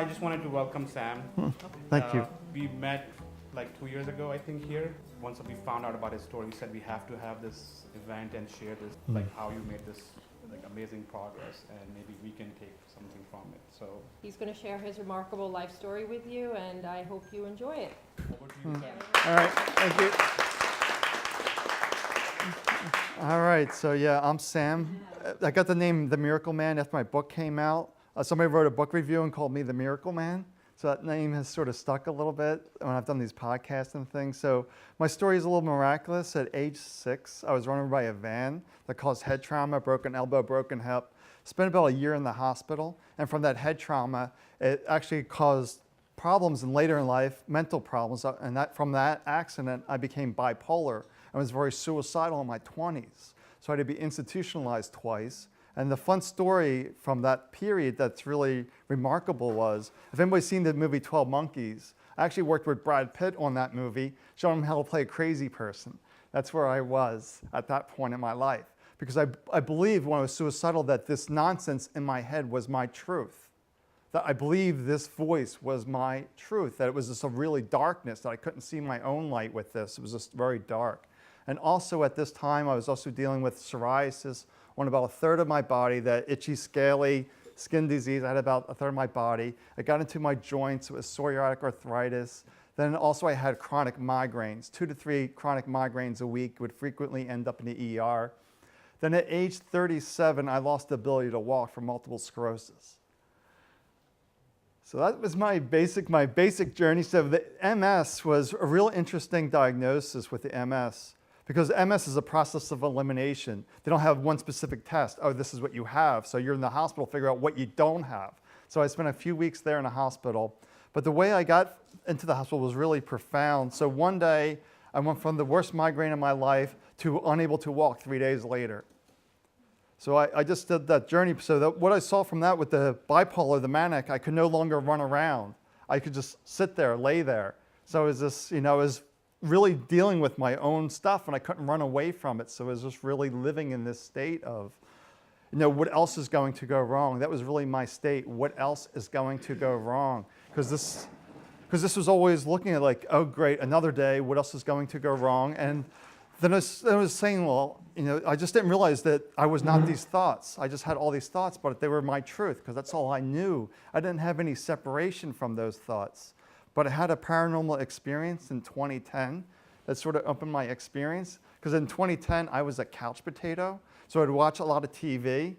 I just wanted to welcome Sam. Thank you. We met like 2 years ago, I think, here. Once we found out about his story, we said we have to have this event and share this, like how you made this like amazing progress, and maybe we can take something from it. So He's going to share his remarkable life story with you, and I hope you enjoy it. over to you, Sam. All right, thank you. All right, so yeah, I'm Sam. I got the name The Miracle Man after my book came out. Somebody wrote a book review and called me The Miracle Man. So that name has sort of stuck a little bit when I've done these podcasts and things. So my story is a little miraculous. At age 6, I was run over by a van that caused head trauma, broken elbow, broken hip. Spent about a year in the hospital. And from that head trauma, it actually caused problems and later in life, mental problems. And from that accident, I became bipolar. I was very suicidal in my 20s. So I had to be institutionalized twice. And the fun story from that period that's really remarkable was, if anybody's seen the movie 12 Monkeys, I actually worked with Brad Pitt on that movie, showing him how to play a crazy person. That's where I was at that point in my life. Because I believed when I was suicidal that this nonsense in my head was my truth. That I believed this voice was my truth, that it was just a really darkness, that I couldn't see my own light with this. It was just very dark. And also at this time, I was also dealing with psoriasis on about a third of my body, that itchy, scaly skin disease. I had about a third of my body. It got into my joints. It was psoriatic arthritis. Then also I had chronic migraines. 2 to 3 chronic migraines a week would frequently end up in the ER. Then at age 37, I lost the ability to walk from multiple sclerosis. So that was my basic journey. So the MS was a real interesting diagnosis with the MS. Because MS is a process of elimination. They don't have one specific test. Oh, this is what you have. So you're in the hospital, figure out what you don't have. So I spent a few weeks there in a hospital. But the way I got into the hospital was really profound. So one day, I went from the worst migraine of my life to unable to walk 3 days later. So I just did that journey. So what I saw from that with the bipolar, the manic, I could no longer run around. I could just sit there, lay there. So it was this, I was really dealing with my own stuff, and I couldn't run away from it. So I was just really living in this state of, what else is going to go wrong? That was really my state. What else is going to go wrong? Because this was always looking at like, oh great, another day. What else is going to go wrong? And then I was saying, well, I just didn't realize that I was not these thoughts. I just had all these thoughts, but they were my truth because that's all I knew. I didn't have any separation from those thoughts. But I had a paranormal experience in 2010 that sort of opened my experience. Because in 2010, I was a couch potato. So I'd watch a lot of TV.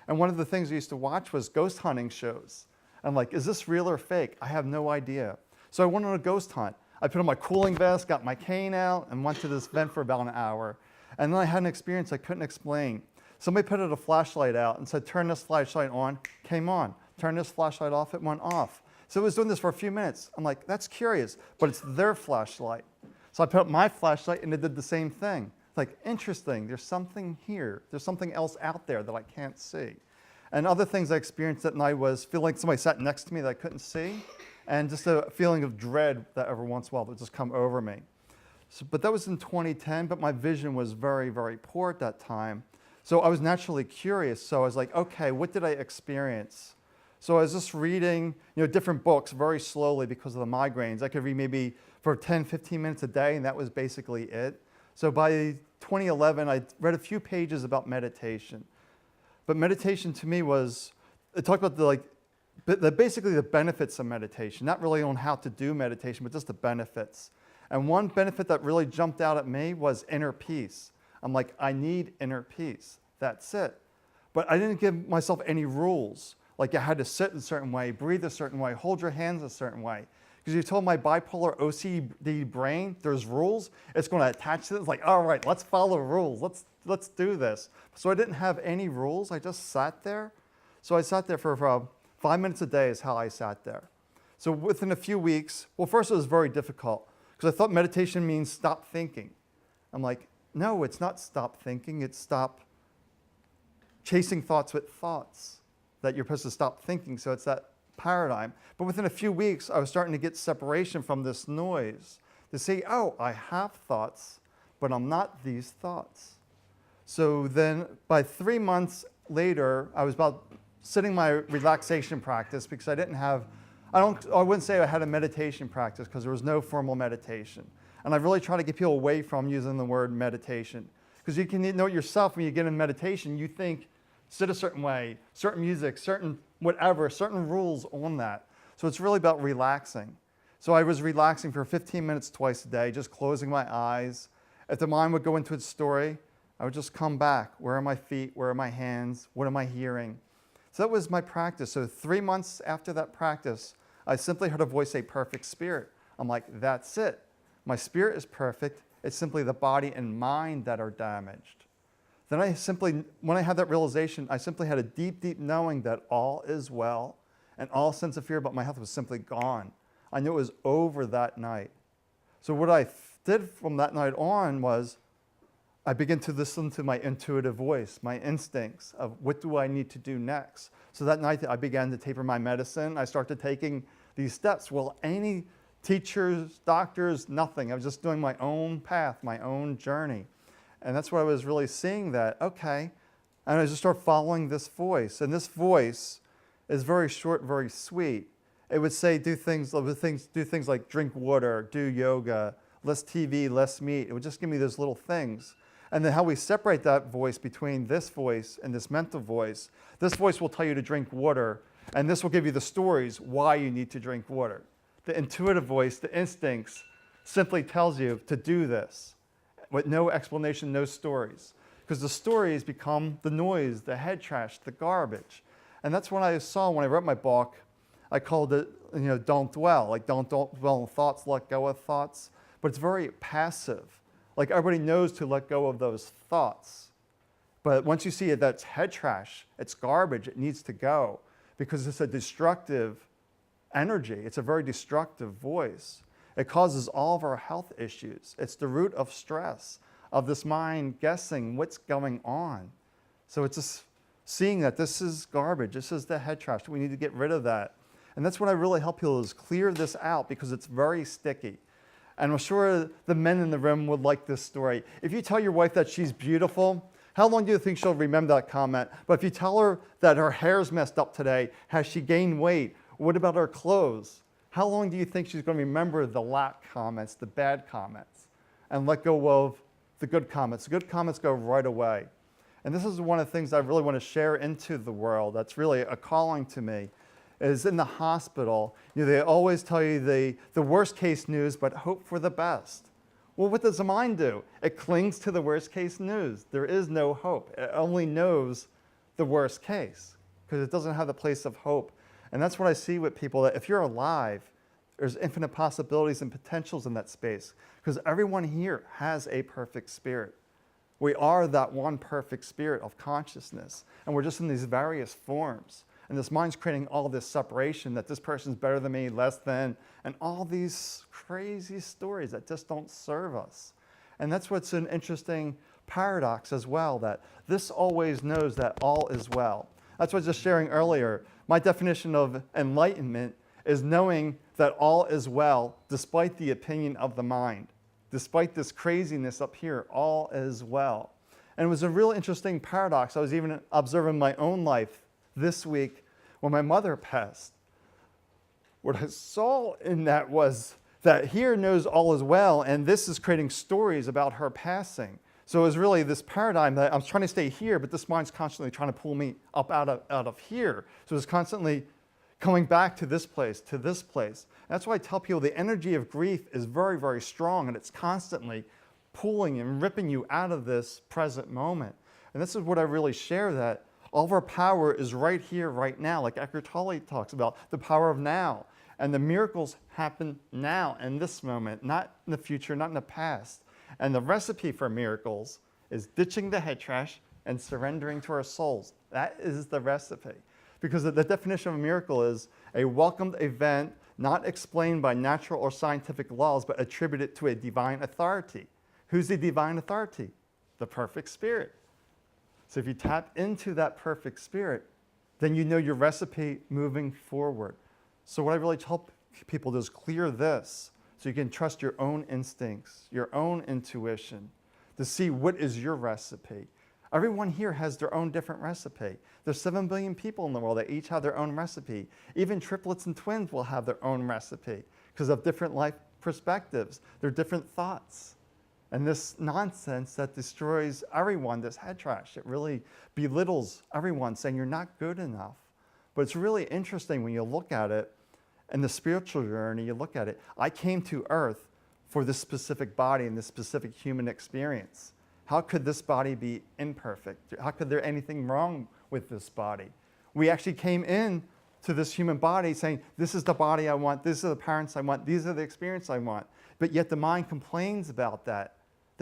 And one of the things I used to watch was ghost hunting shows. I'm like, is this real or fake? I have no idea. So I went on a ghost hunt. I put on my cooling vest, got my cane out, and went to this vent for about an hour. And then I had an experience I couldn't explain. Somebody put a flashlight out and said, turn this flashlight on, came on. Turn this flashlight off, it went off. So it was doing this for a few minutes. I'm like, that's curious, but it's their flashlight. So I put up my flashlight and it did the same thing. It's like, interesting, there's something here. There's something else out there that I can't see. And other things I experienced that night was feeling like somebody sat next to me that I couldn't see, and just a feeling of dread that every once in a while would just come over me. But that was in 2010, but my vision was very, very poor at that time. So I was naturally curious. So I was like, okay, what did I experience? So I was just reading different books very slowly because of the migraines. I could read maybe for 10, 15 minutes a day, and that was basically it. So by 2011, I read a few pages about meditation. But meditation to me was, it talked about basically the benefits of meditation, not really on how to do meditation, but just the benefits. And one benefit that really jumped out at me was inner peace. I'm like, I need inner peace. That's it. But I didn't give myself any rules. Like I had to sit a certain way, breathe a certain way, hold your hands a certain way. Because you told my bipolar OCD brain there's rules, it's going to attach to it. It's like, all right, let's follow rules. Let's do this. So I didn't have any rules. I just sat there. So I sat there for 5 minutes a day is how I sat there. So within a few weeks, well, first it was very difficult because I thought meditation means stop thinking. I'm like, no, it's not stop thinking. It's stop chasing thoughts with thoughts. That you're supposed to stop thinking, so it's that paradigm. But within a few weeks, I was starting to get separation from this noise to see, oh, I have thoughts, but I'm not these thoughts. So then by 3 months later, I was about sitting my relaxation practice because I didn't have I wouldn't say I had a meditation practice because there was no formal meditation. And I really try to get people away from using the word meditation. Because you can know yourself when you get in meditation, you think, sit a certain way, certain music, certain whatever, certain rules on that. So it's really about relaxing. So I was relaxing for 15 minutes twice a day, just closing my eyes. If the mind would go into its story, I would just come back. Where are my feet? Where are my hands? What am I hearing? So that was my practice. So 3 months after that practice, I simply heard a voice say, perfect spirit. I'm like, that's it. My spirit is perfect. It's simply the body and mind that are damaged. Then when I had that realization, I simply had a deep, deep knowing that all is well, and all sense of fear about my health was simply gone. I knew it was over that night. So what I did from that night on was I began to listen to my intuitive voice, my instincts of what do I need to do next. So that night I began to taper my medicine. I started taking these steps. Well, any teachers, doctors, nothing. I was just doing my own path, my own journey. And that's what I was really seeing that, okay. And I just started following this voice. And this voice is very short, very sweet. It would say do things like drink water, do yoga, less TV, less meat. It would just give me those little things. And then how we separate that voice between this voice and this mental voice. This voice will tell you to drink water, and this will give you the stories why you need to drink water. The intuitive voice, the instincts, simply tells you to do this with no explanation, no stories. Because the stories become the noise, the head trash, the garbage. And that's what I saw when I wrote my book. I called it, don't dwell. Like don't dwell on thoughts, let go of thoughts. But it's very passive. Like everybody knows to let go of those thoughts. But once you see it, that's head trash, it's garbage, it needs to go. Because it's a destructive energy. It's a very destructive voice. It causes all of our health issues. It's the root of stress, of this mind guessing what's going on. So it's just seeing that this is garbage, this is the head trash, we need to get rid of that. And that's what I really help people is clear this out because it's very sticky. And I'm sure the men in the room would like this story. If you tell your wife that she's beautiful, how long do you think she'll remember that comment? But if you tell her that her hair's messed up today, has she gained weight? What about her clothes? How long do you think she's going to remember the lack comments, the bad comments, and let go of the good comments? The good comments go right away. And this is one of the things I really want to share into the world that's really a calling to me, is in the hospital, they always tell you the worst case news, but hope for the best. Well, what does the mind do? It clings to the worst case news. There is no hope. It only knows the worst case because it doesn't have the place of hope. And that's what I see with people, that if you're alive, there's infinite possibilities and potentials in that space because everyone here has a perfect spirit. We are that one perfect spirit of consciousness, and we're just in these various forms. And this mind's creating all this separation that this person's better than me, less than, and all these crazy stories that just don't serve us. And that's what's an interesting paradox as well, that this always knows that all is well. That's what I was just sharing earlier. My definition of enlightenment is knowing that all is well despite the opinion of the mind. Despite this craziness up here, all is well. And it was a real interesting paradox. I was even observing my own life this week when my mother passed. What I saw in that was that here knows all is well, and this is creating stories about her passing. So it was really this paradigm that I'm trying to stay here, but this mind's constantly trying to pull me up out of here. So it's constantly coming back to this place, to this place. And that's why I tell people the energy of grief is very, very strong, and it's constantly pulling and ripping you out of this present moment. And this is what I really share, that all of our power is right here, right now, like Eckhart Tolle talks about, the power of now. And the miracles happen now, in this moment, not in the future, not in the past. And the recipe for miracles is ditching the head trash and surrendering to our souls. That is the recipe. Because the definition of a miracle is a welcomed event not explained by natural or scientific laws, but attributed to a divine authority. Who's the divine authority? The perfect spirit. So if you tap into that perfect spirit, then you know your recipe moving forward. So what I really tell people is clear this, so you can trust your own instincts, your own intuition, to see what is your recipe. Everyone here has their own different recipe. There's 7 billion people in the world that each have their own recipe. Even triplets and twins will have their own recipe because of different life perspectives, their different thoughts. And this nonsense that destroys everyone, this head trash, it really belittles everyone, saying you're not good enough. But it's really interesting when you look at it in the spiritual journey, you look at it. I came to earth for this specific body and this specific human experience. How could this body be imperfect? How could there anything wrong with this body? We actually came in to this human body saying, this is the body I want, these are the parents I want, these are the experience I want. But yet the mind complains about that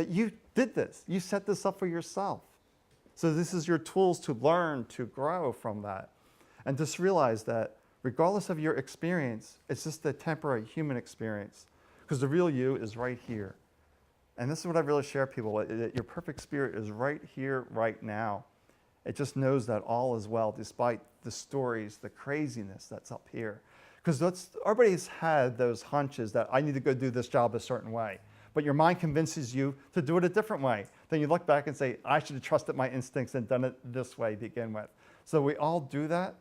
you did this, you set this up for yourself. So this is your tools to learn, to grow from that. And just realize that regardless of your experience, it's just a temporary human experience, because the real you is right here. And this is what I really share with people, that your perfect spirit is right here, right now. It just knows that all is well, despite the stories, the craziness that's up here. Because everybody's had those hunches that I need to go do this job a certain way. But your mind convinces you to do it a different way. Then you look back and say, I should have trusted my instincts and done it this way to begin with. So we all do that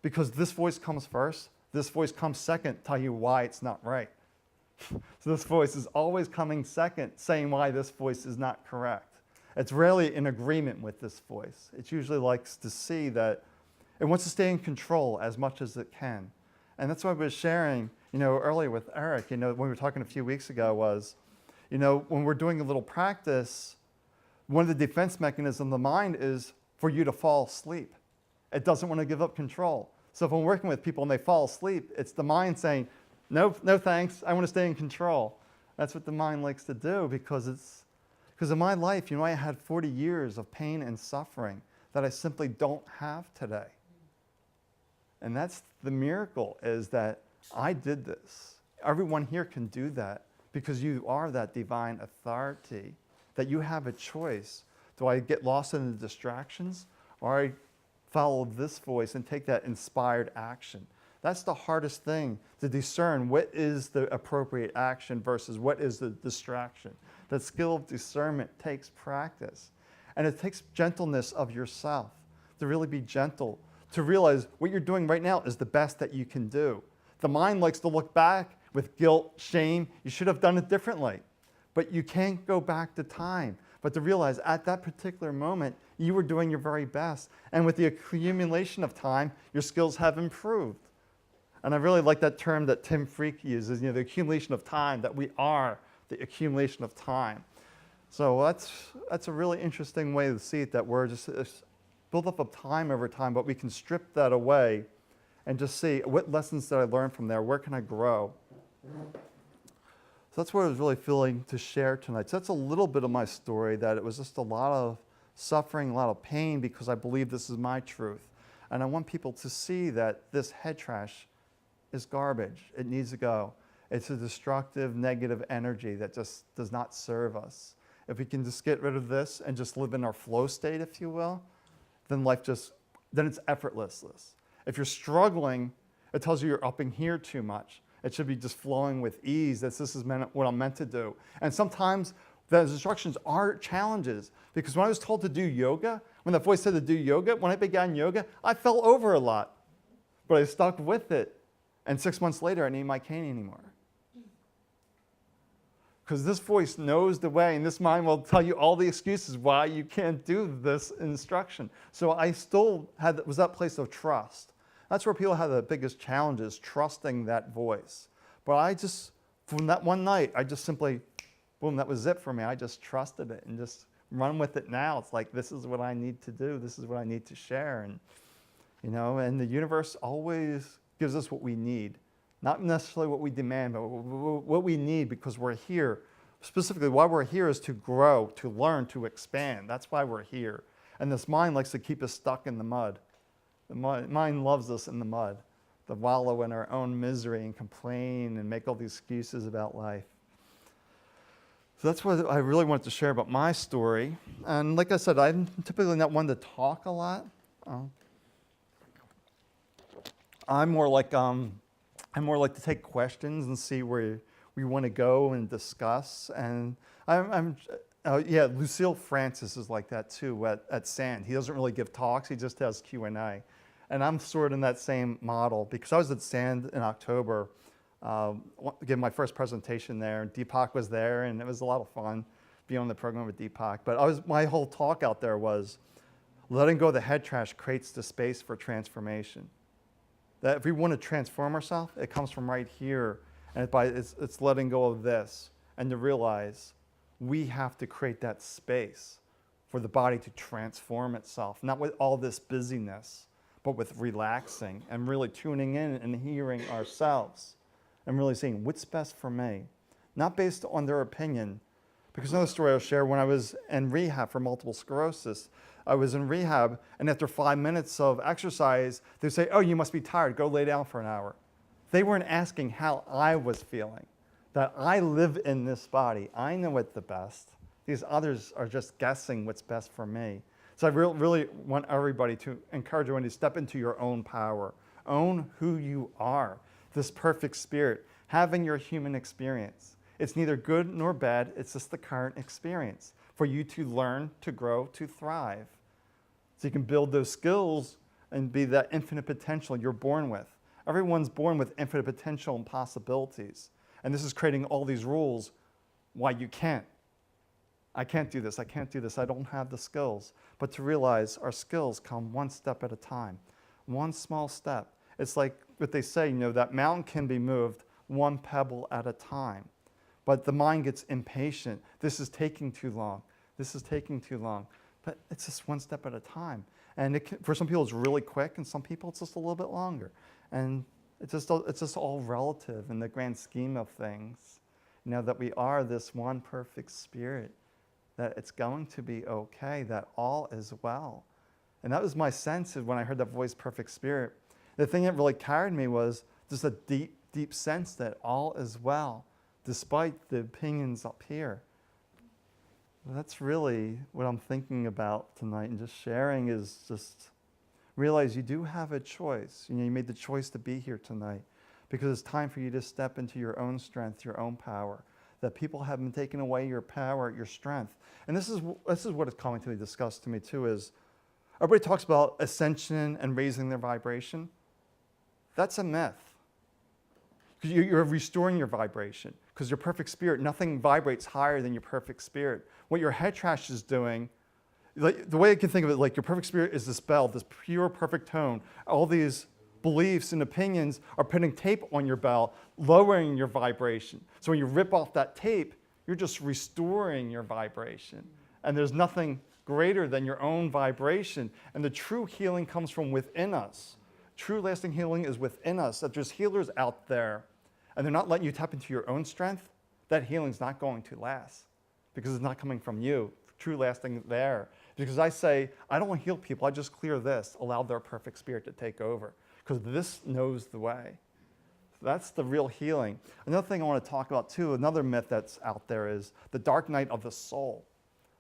because this voice comes first. This voice comes second, tell you why it's not right. So this voice is always coming second, saying why this voice is not correct. It's rarely in agreement with this voice. It usually likes to see that it wants to stay in control as much as it can. And that's what I was sharing, earlier with Eric, when we were talking a few weeks ago was, when we're doing a little practice, one of the defense mechanisms of the mind is for you to fall asleep. It doesn't want to give up control. So if I'm working with people and they fall asleep, it's the mind saying, no thanks, I want to stay in control. That's what the mind likes to do because in my life, I had 40 years of pain and suffering that I simply don't have today. And that's the miracle, is that I did this. Everyone here can do that because you are that divine authority, that you have a choice. Do I get lost in the distractions, or I follow this voice and take that inspired action? That's the hardest thing, to discern what is the appropriate action versus what is the distraction. That skill of discernment takes practice. And it takes gentleness of yourself to really be gentle, to realize what you're doing right now is the best that you can do. The mind likes to look back with guilt, shame. You should have done it differently. But you can't go back to time. But to realize at that particular moment, you were doing your very best. And with the accumulation of time, your skills have improved. And I really like that term that Tim Freak uses, the accumulation of time, that we are the accumulation of time. So that's a really interesting way to see it, that we're just built up of time over time, but we can strip that away and just see what lessons did I learn from there, where can I grow? So that's what I was really feeling to share tonight. So that's a little bit of my story, that it was just a lot of suffering, a lot of pain, because I believe this is my truth. And I want people to see that this head trash is garbage. It needs to go. It's a destructive, negative energy that just does not serve us. If we can just get rid of this and just live in our flow state, if you will, then then it's effortless. If you're struggling, it tells you you're upping here too much. It should be just flowing with ease, that this is what I'm meant to do. And sometimes those instructions are challenges, because when I was told to do yoga, when that voice said to do yoga, when I began yoga, I fell over a lot, but I stuck with it. And 6 months later, I didn't need my cane anymore. Because this voice knows the way, and this mind will tell you all the excuses why you can't do this instruction. So I still was that place of trust. That's where people have the biggest challenges, trusting that voice. But from that one night, I just simply, boom, that was it for me. I just trusted it and just run with it now. It's like, this is what I need to do. This is what I need to share. And the universe always gives us what we need. Not necessarily what we demand, but what we need, because we're here. Specifically, why we're here is to grow, to learn, to expand. That's why we're here. And this mind likes to keep us stuck in the mud. The mind loves us in the mud, to wallow in our own misery and complain and make all these excuses about life. So that's what I really wanted to share about my story. And like I said, I'm typically not one to talk a lot. I'm more like to take questions and see where we want to go and discuss. And Oh yeah, Lucille Francis is like that too at SAND. He doesn't really give talks, he just has Q&A. And I'm sort of in that same model because I was at SAND in October, giving my first presentation there, and Deepak was there, and it was a lot of fun being on the program with Deepak. But my whole talk out there was letting go of the head trash creates the space for transformation. That if we want to transform ourselves, it comes from right here, and it's letting go of this, and to realize we have to create that space for the body to transform itself, not with all this busyness, but with relaxing and really tuning in and hearing ourselves and really saying, what's best for me? Not based on their opinion. Because another story I'll share, when I was in rehab for multiple sclerosis, I was in rehab, and after 5 minutes of exercise, they'd say, oh, you must be tired, go lay down for an hour. They weren't asking how I was feeling. That I live in this body. I know it the best. These others are just guessing what's best for me. So I really want everybody to encourage everyone to step into your own power. Own who you are. This perfect spirit. Having your human experience. It's neither good nor bad. It's just the current experience for you to learn, to grow, to thrive. So you can build those skills and be that infinite potential you're born with. Everyone's born with infinite potential and possibilities. And this is creating all these rules why you can't. I can't do this, I can't do this, I don't have the skills. But to realize our skills come one step at a time, one small step. It's like what they say, that mountain can be moved one pebble at a time. But the mind gets impatient. This is taking too long. This is taking too long. But it's just one step at a time. And for some people it's really quick, and some people it's just a little bit longer. And it's just all relative in the grand scheme of things. That we are this one perfect spirit, that it's going to be okay, that all is well. And that was my sense of when I heard that voice, perfect spirit. The thing that really carried me was just a deep, deep sense that all is well, despite the opinions up here. That's really what I'm thinking about tonight, and just sharing is just realize you do have a choice. You made the choice to be here tonight because it's time for you to step into your own strength, your own power. That people have been taking away your power, your strength. And this is what is coming to be discussed to me too, is everybody talks about ascension and raising their vibration. That's a myth. You're restoring your vibration because your perfect spirit, nothing vibrates higher than your perfect spirit. What your head trash is doing, like, the way I can think of it, like your perfect spirit is this bell, this pure, perfect tone. All these beliefs and opinions are putting tape on your bell, lowering your vibration. So when you rip off that tape, you're just restoring your vibration. And there's nothing greater than your own vibration. And the true healing comes from within us. True lasting healing is within us. That there's healers out there, and they're not letting you tap into your own strength. That healing's not going to last because it's not coming from you. True lasting there. Because I say, I don't want to heal people, I just clear this, allow their perfect spirit to take over. Because this knows the way. That's the real healing. Another thing I want to talk about too, another myth that's out there is the dark night of the soul.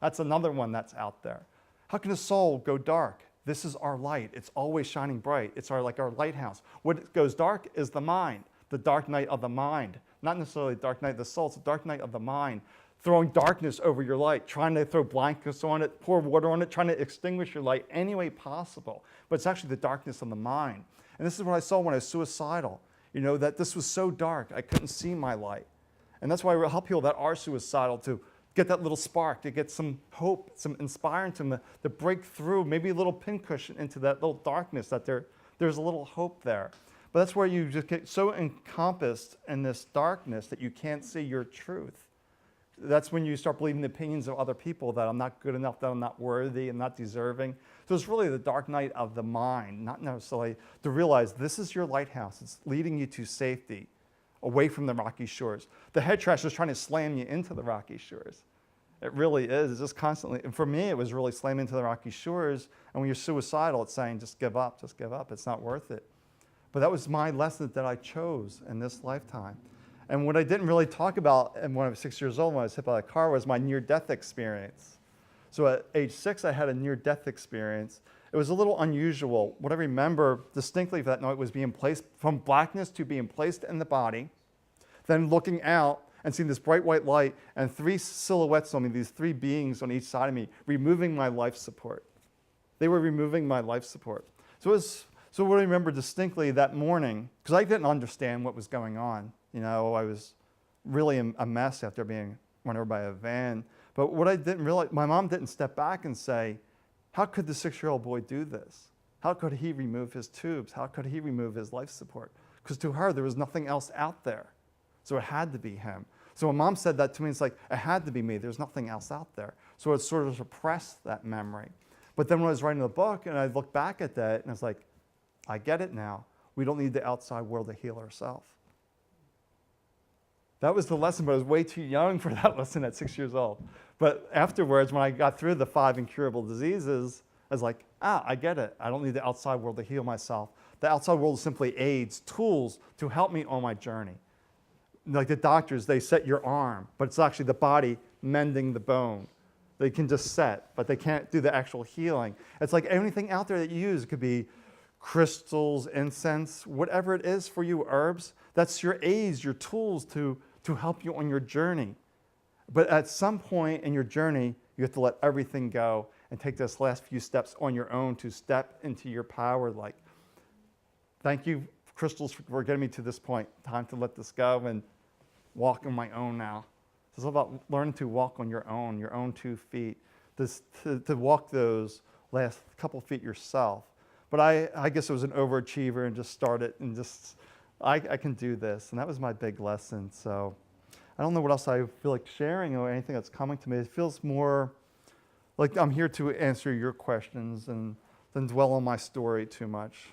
That's another one that's out there. How can a soul go dark? This is our light. It's always shining bright. It's like our lighthouse. What goes dark is the mind, the dark night of the mind. Not necessarily the dark night of the soul, it's the dark night of the mind. Throwing darkness over your light, trying to throw blankets on it, pour water on it, trying to extinguish your light any way possible. But it's actually the darkness of the mind. And this is what I saw when I was suicidal, that this was so dark, I couldn't see my light. And that's why I help people that are suicidal to get that little spark, to get some hope, some inspiring to them, to break through, maybe a little pincushion into that little darkness, that there's a little hope there. But that's where you just get so encompassed in this darkness that you can't see your truth. That's when you start believing the opinions of other people, that I'm not good enough, that I'm not worthy, I'm not deserving. So it's really the dark night of the mind, not necessarily to realize this is your lighthouse. It's leading you to safety, away from the rocky shores. The head trash is trying to slam you into the rocky shores. It really is. It's just constantly, and for me, it was really slamming into the rocky shores. And when you're suicidal, it's saying, just give up, just give up. It's not worth it. But that was my lesson that I chose in this lifetime. And what I didn't really talk about when I was 6 years old, when I was hit by a car, was my near-death experience. So at age 6, I had a near-death experience. It was a little unusual. What I remember distinctly that night was being placed from blackness to being placed in the body, then looking out and seeing this bright white light and 3 silhouettes on me, these 3 beings on each side of me, removing my life support. They were removing my life support. So what I remember distinctly that morning, because I didn't understand what was going on. You know, I was really a mess after being run over by a van. But what I didn't realize, my mom didn't step back and say, how could the 6-year-old boy do this? How could he remove his tubes? How could he remove his life support? Because to her, there was nothing else out there. So it had to be him. So when mom said that to me, it's like, it had to be me. There's nothing else out there. So it sort of suppressed that memory. But then when I was writing the book and I looked back at that and I was like, I get it now. We don't need the outside world to heal ourselves. That was the lesson, but I was way too young for that lesson at 6 years old. But afterwards, when I got through the 5 incurable diseases, I was like, I get it. I don't need the outside world to heal myself. The outside world is simply aids, tools to help me on my journey. Like the doctors, they set your arm, but it's actually the body mending the bone. They can just set, but they can't do the actual healing. It's like anything out there that you use. It could be crystals, incense, whatever it is for you, herbs. That's your aids, your tools to help you on your journey. But at some point in your journey, you have to let everything go and take those last few steps on your own to step into your power. Like, thank you, crystals, for getting me to this point. Time to let this go and walk on my own now. It's all about learning to walk on your own 2 feet, to walk those last couple feet yourself. But I guess I was an overachiever and just started and just, I can do this. And that was my big lesson. So I don't know what else I feel like sharing or anything that's coming to me. It feels more like I'm here to answer your questions and than dwell on my story too much.